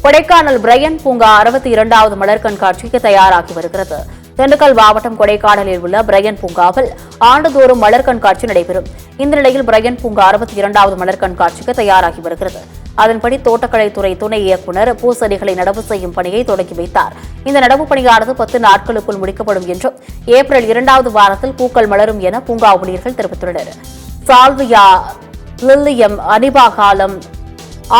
Kodaikanal Brian பூங்கா 62வது மலர் கண்காட்சிக்கு தயாராகி வருகிறது. திண்டுக்கல் மாவட்டம் கொடைக்கானலில் உள்ள பிரையன் பூங்காவில் ஆண்டுதோறும் மலர் கண்காட்சி நடைபெறும். இந்த நிலையில் பிரையன் பூங்கா 62வது மலர் கண்காட்சிக்கு தயாராகி வருகிறது. அதன்படி தோட்டக்கலைத்துறை துணை இயக்குநர் பூசெடிகளை நடவு செய்யும் பணியை தொடங்கி வைத்தார். இந்த நடவு பணியானது 10 நாட்களுக்குள் முடிக்கப்படும் என்றும் ஏப்ரல் 2வது வாரத்தில் பூக்கள் மலரும் என பூங்கா ஊழியர்கள் தெரிவித்துள்ளனர். சால்வியா, லில்லியம், அனிபாகாலம்,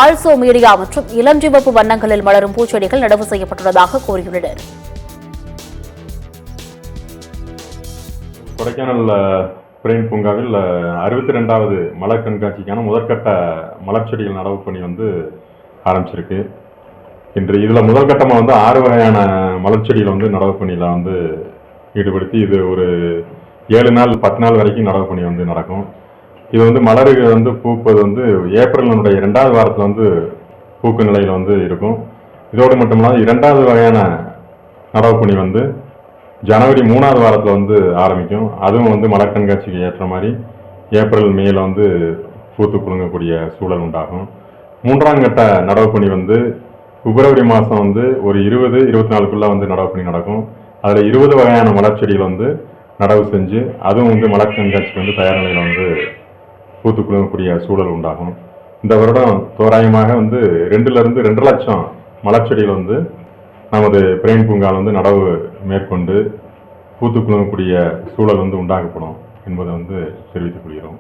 ஆல்சோ மீடியா மற்றும் இளஞ்சிவப்பு வண்ணங்களில் மலரும் பூச்செடிகள் நடவு செய்யப்பட்டுள்ளதாக கூறியுள்ளனர். கொடைக்கானல் பிரையன் பூங்காவில் 62வது மலர் கண்காட்சிக்கான முதற்கட்ட மலர் செடிகள் நடவு பணி ஆரம்பிச்சிருக்கு. இன்று இதில் முதல் கட்டமாக 6 வகையான மலர் செடிகளை நடவு பணியில் ஈடுபடுத்தி இது ஒரு 7 நாள் 10 நாள் வரைக்கும் நடவு பணி நடக்கும். இது மலர்கள் பூப்பது ஏப்ரலினுடைய 2வது வாரத்தில் பூக்கு நிலையில் இருக்கும். இதோடு மட்டுமில்லாமல் 2வது வகையான நடவு பணி ஜனவரி 3வது வாரத்தில் ஆரம்பிக்கும். அதுவும் மலர் கண்காட்சிக்கு ஏற்ற மாதிரி ஏப்ரல் மேல பூத்து குலுங்கக்கூடிய சூழல் உண்டாகும். 3ஆம் கட்ட நடவு பணி பிப்ரவரி மாதம் ஒரு 20-24க்குள்ள நடவு பணி நடக்கும். அதில் 20 வகையான மலர் செடிகள் நடவு செஞ்சு அதுவும் மலர் கண்காட்சிக்கு தயார் நிலையில் பூத்து குலுங்கக்கூடிய சூழல் உண்டாகும். இந்த வருடம் தோராயமாக 2-2.5 லட்சம் மலர் செடிகள் நமது பிரையன் பூங்காவில் நடவு மேற்கொண்டு பூத்து குலுங்கக்கூடிய சூழல் உண்டாக்கப்படும் என்பதை தெரிவித்துக் கொள்கிறோம்.